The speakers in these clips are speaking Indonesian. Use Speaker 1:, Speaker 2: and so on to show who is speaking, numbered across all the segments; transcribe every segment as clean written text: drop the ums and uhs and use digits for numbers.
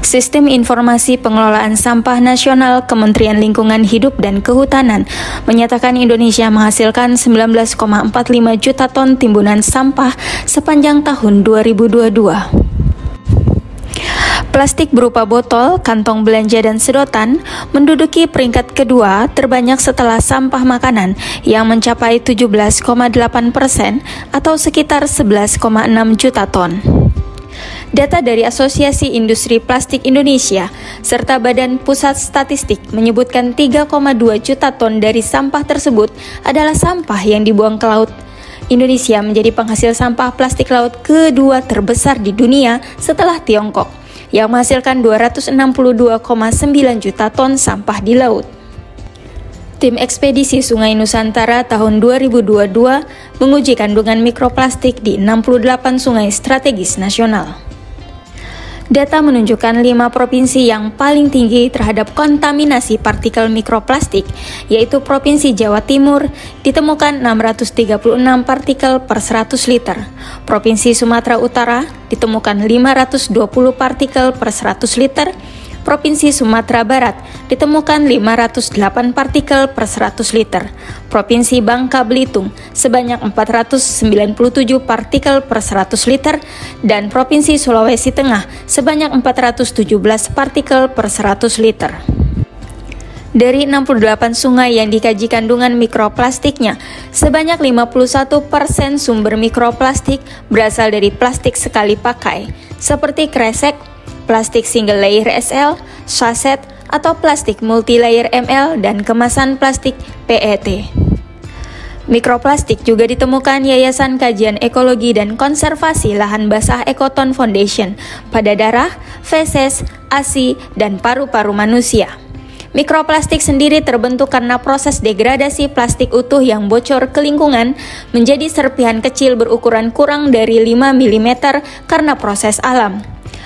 Speaker 1: Sistem Informasi Pengelolaan Sampah Nasional Kementerian Lingkungan Hidup dan Kehutanan menyatakan Indonesia menghasilkan 19,45 juta ton timbunan sampah sepanjang tahun 2022. Plastik berupa botol, kantong belanja, dan sedotan menduduki peringkat kedua terbanyak setelah sampah makanan yang mencapai 17,8% atau sekitar 11,6 juta ton. Data dari Asosiasi Industri Plastik Indonesia serta Badan Pusat Statistik menyebutkan 3,2 juta ton dari sampah tersebut adalah sampah yang dibuang ke laut. Indonesia menjadi penghasil sampah plastik laut kedua terbesar di dunia setelah Tiongkok, yang menghasilkan 262,9 juta ton sampah di laut. Tim Ekspedisi Sungai Nusantara tahun 2022 menguji kandungan mikroplastik di 68 sungai strategis nasional. Data menunjukkan 5 provinsi yang paling tinggi terhadap kontaminasi partikel mikroplastik, yaitu Provinsi Jawa Timur, ditemukan 636 partikel per 100 liter. Provinsi Sumatera Utara, ditemukan 520 partikel per 100 liter. Provinsi Sumatera Barat, ditemukan 508 partikel per 100 liter. Provinsi Bangka Belitung, sebanyak 497 partikel per 100 liter. Dan Provinsi Sulawesi Tengah, sebanyak 417 partikel per 100 liter. Dari 68 sungai yang dikaji kandungan mikroplastiknya, sebanyak 51% sumber mikroplastik berasal dari plastik sekali pakai, seperti kresek, plastik single layer SL, saset, atau plastik multilayer ML, dan kemasan plastik PET. Mikroplastik juga ditemukan Yayasan Kajian Ekologi dan Konservasi Lahan Basah Ekoton Foundation pada darah, feses, ASI, dan paru-paru manusia. Mikroplastik sendiri terbentuk karena proses degradasi plastik utuh yang bocor ke lingkungan menjadi serpihan kecil berukuran kurang dari 5 mm karena proses alam.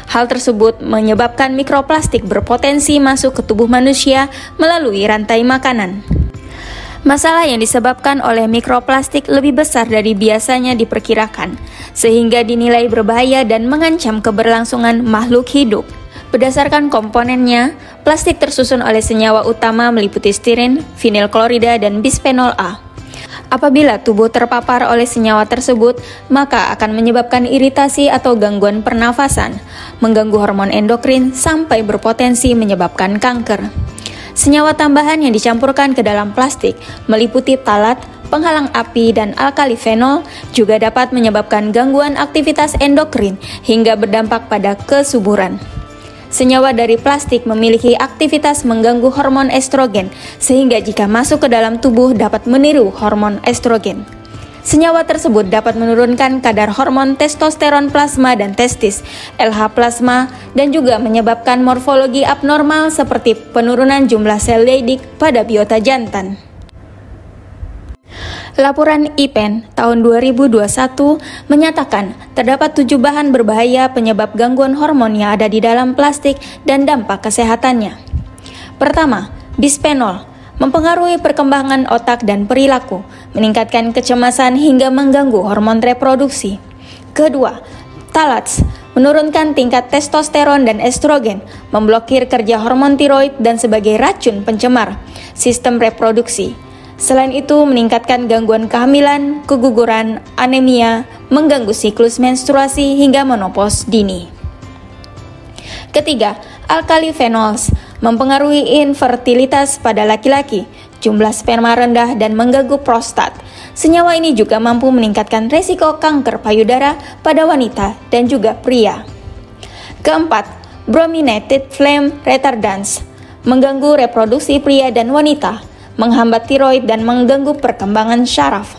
Speaker 1: Hal tersebut menyebabkan mikroplastik berpotensi masuk ke tubuh manusia melalui rantai makanan. Masalah yang disebabkan oleh mikroplastik lebih besar dari biasanya diperkirakan, sehingga dinilai berbahaya dan mengancam keberlangsungan makhluk hidup. Berdasarkan komponennya, plastik tersusun oleh senyawa utama meliputi stiren, vinil klorida, dan bisphenol A. Apabila tubuh terpapar oleh senyawa tersebut, maka akan menyebabkan iritasi atau gangguan pernafasan, mengganggu hormon endokrin, sampai berpotensi menyebabkan kanker. Senyawa tambahan yang dicampurkan ke dalam plastik meliputi talat, penghalang api, dan alkali fenol, juga dapat menyebabkan gangguan aktivitas endokrin hingga berdampak pada kesuburan. Senyawa dari plastik memiliki aktivitas mengganggu hormon estrogen, sehingga jika masuk ke dalam tubuh dapat meniru hormon estrogen. Senyawa tersebut dapat menurunkan kadar hormon testosteron plasma dan testis, LH plasma, dan juga menyebabkan morfologi abnormal seperti penurunan jumlah sel Leydig pada biota jantan. Laporan IPEN tahun 2021 menyatakan terdapat 7 bahan berbahaya penyebab gangguan hormon yang ada di dalam plastik dan dampak kesehatannya. Pertama, bisphenol mempengaruhi perkembangan otak dan perilaku, meningkatkan kecemasan hingga mengganggu hormon reproduksi. Kedua, talats menurunkan tingkat testosteron dan estrogen, memblokir kerja hormon tiroid dan sebagai racun pencemar sistem reproduksi. Selain itu, meningkatkan gangguan kehamilan, keguguran, anemia, mengganggu siklus menstruasi hingga menopause dini. Ketiga, alkali phenols mempengaruhi infertilitas pada laki-laki, jumlah sperma rendah, dan mengganggu prostat. Senyawa ini juga mampu meningkatkan resiko kanker payudara pada wanita dan juga pria. Keempat, brominated flame retardants mengganggu reproduksi pria dan wanita, menghambat tiroid dan mengganggu perkembangan syaraf.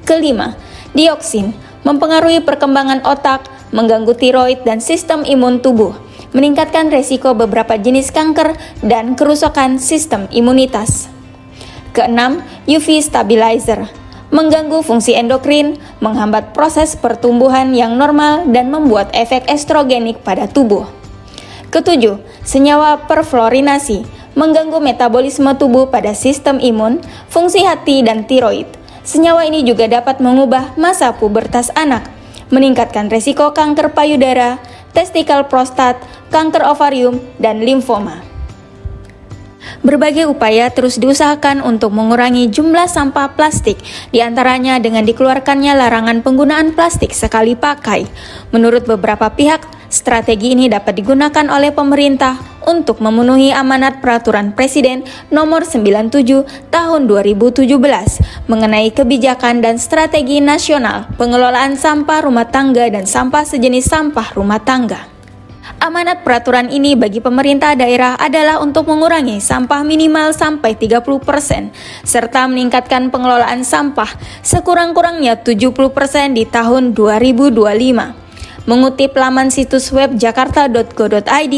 Speaker 1: Kelima, dioksin mempengaruhi perkembangan otak, mengganggu tiroid dan sistem imun tubuh, meningkatkan resiko beberapa jenis kanker dan kerusakan sistem imunitas. Keenam, UV stabilizer mengganggu fungsi endokrin, menghambat proses pertumbuhan yang normal dan membuat efek estrogenik pada tubuh. Ketujuh, senyawa perfluorinasi mengganggu metabolisme tubuh pada sistem imun, fungsi hati, dan tiroid. Senyawa ini juga dapat mengubah masa pubertas anak, meningkatkan resiko kanker payudara, testikel prostat, kanker ovarium, dan limfoma. Berbagai upaya terus diusahakan untuk mengurangi jumlah sampah plastik, diantaranya dengan dikeluarkannya larangan penggunaan plastik sekali pakai. Menurut beberapa pihak, strategi ini dapat digunakan oleh pemerintah untuk memenuhi amanat Peraturan Presiden Nomor 97 Tahun 2017 mengenai kebijakan dan strategi nasional pengelolaan sampah rumah tangga dan sampah sejenis sampah rumah tangga. Amanat peraturan ini bagi pemerintah daerah adalah untuk mengurangi sampah minimal sampai 30% serta meningkatkan pengelolaan sampah sekurang-kurangnya 70% di tahun 2025. Mengutip laman situs web jakarta.go.id,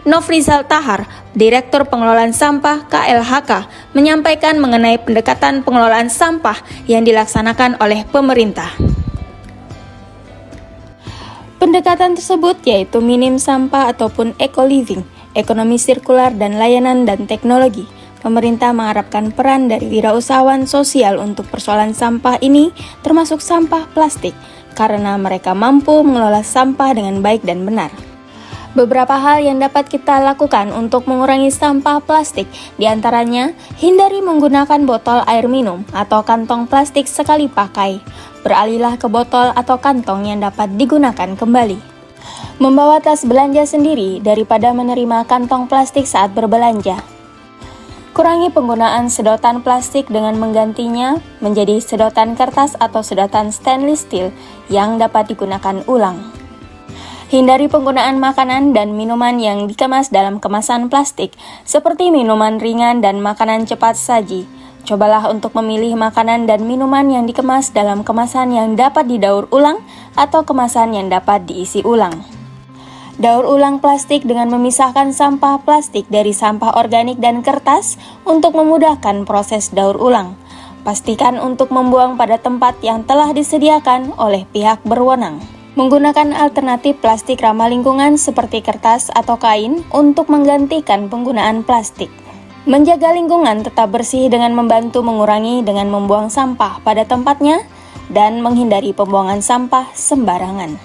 Speaker 1: Nofrizal Tahar, Direktur Pengelolaan Sampah KLHK, menyampaikan mengenai pendekatan pengelolaan sampah yang dilaksanakan oleh pemerintah. Pendekatan tersebut yaitu minim sampah ataupun eco-living, ekonomi sirkular dan layanan dan teknologi. Pemerintah mengharapkan peran dari wirausahawan sosial untuk persoalan sampah ini termasuk sampah plastik karena mereka mampu mengelola sampah dengan baik dan benar. Beberapa hal yang dapat kita lakukan untuk mengurangi sampah plastik, diantaranya hindari menggunakan botol air minum atau kantong plastik sekali pakai. Beralihlah ke botol atau kantong yang dapat digunakan kembali. Membawa tas belanja sendiri daripada menerima kantong plastik saat berbelanja. Kurangi penggunaan sedotan plastik dengan menggantinya menjadi sedotan kertas atau sedotan stainless steel yang dapat digunakan ulang. Hindari penggunaan makanan dan minuman yang dikemas dalam kemasan plastik, seperti minuman ringan dan makanan cepat saji. Cobalah untuk memilih makanan dan minuman yang dikemas dalam kemasan yang dapat didaur ulang atau kemasan yang dapat diisi ulang. Daur ulang plastik dengan memisahkan sampah plastik dari sampah organik dan kertas untuk memudahkan proses daur ulang. Pastikan untuk membuang pada tempat yang telah disediakan oleh pihak berwenang. Menggunakan alternatif plastik ramah lingkungan seperti kertas atau kain untuk menggantikan penggunaan plastik. Menjaga lingkungan tetap bersih dengan membantu mengurangi dengan membuang sampah pada tempatnya dan menghindari pembuangan sampah sembarangan.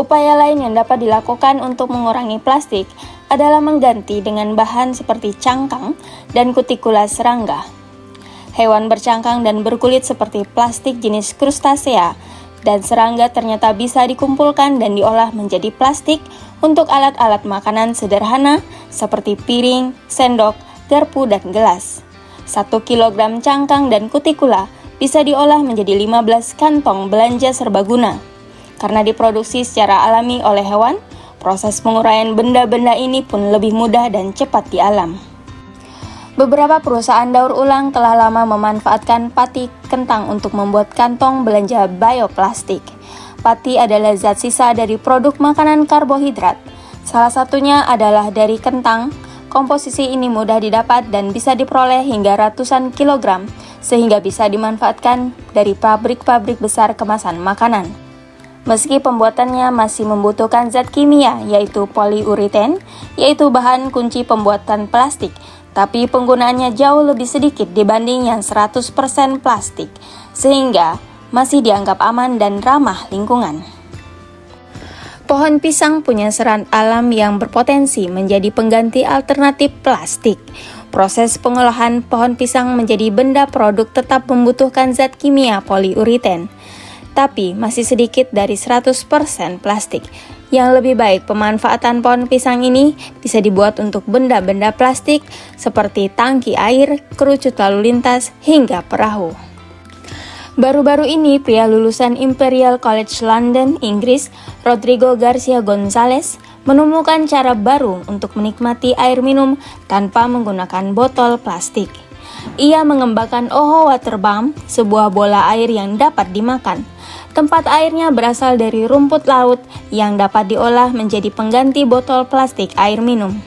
Speaker 1: Upaya lain yang dapat dilakukan untuk mengurangi plastik adalah mengganti dengan bahan seperti cangkang dan kutikula serangga. Hewan bercangkang dan berkulit seperti plastik jenis krustasea dan serangga ternyata bisa dikumpulkan dan diolah menjadi plastik untuk alat-alat makanan sederhana seperti piring, sendok, garpu, dan gelas. 1 kilogram cangkang dan kutikula bisa diolah menjadi 15 kantong belanja serbaguna. Karena diproduksi secara alami oleh hewan, proses penguraian benda-benda ini pun lebih mudah dan cepat di alam. Beberapa perusahaan daur ulang telah lama memanfaatkan pati kentang untuk membuat kantong belanja bioplastik. Pati adalah zat sisa dari produk makanan karbohidrat. Salah satunya adalah dari kentang. Komposisi ini mudah didapat dan bisa diperoleh hingga ratusan kilogram, sehingga bisa dimanfaatkan dari pabrik-pabrik besar kemasan makanan. Meski pembuatannya masih membutuhkan zat kimia, yaitu poliureten, yaitu bahan kunci pembuatan plastik, tapi penggunaannya jauh lebih sedikit dibanding yang 100% plastik, sehingga masih dianggap aman dan ramah lingkungan. Pohon pisang punya serat alam yang berpotensi menjadi pengganti alternatif plastik. Proses pengolahan pohon pisang menjadi benda produk tetap membutuhkan zat kimia poliureten, tapi masih sedikit dari 100% plastik. Yang lebih baik pemanfaatan pohon pisang ini bisa dibuat untuk benda-benda plastik seperti tangki air, kerucut lalu lintas, hingga perahu. Baru-baru ini, pria lulusan Imperial College London, Inggris, Rodrigo Garcia Gonzalez, menemukan cara baru untuk menikmati air minum tanpa menggunakan botol plastik. Ia mengembangkan Oho Water Balm, sebuah bola air yang dapat dimakan. Tempat airnya berasal dari rumput laut yang dapat diolah menjadi pengganti botol plastik air minum.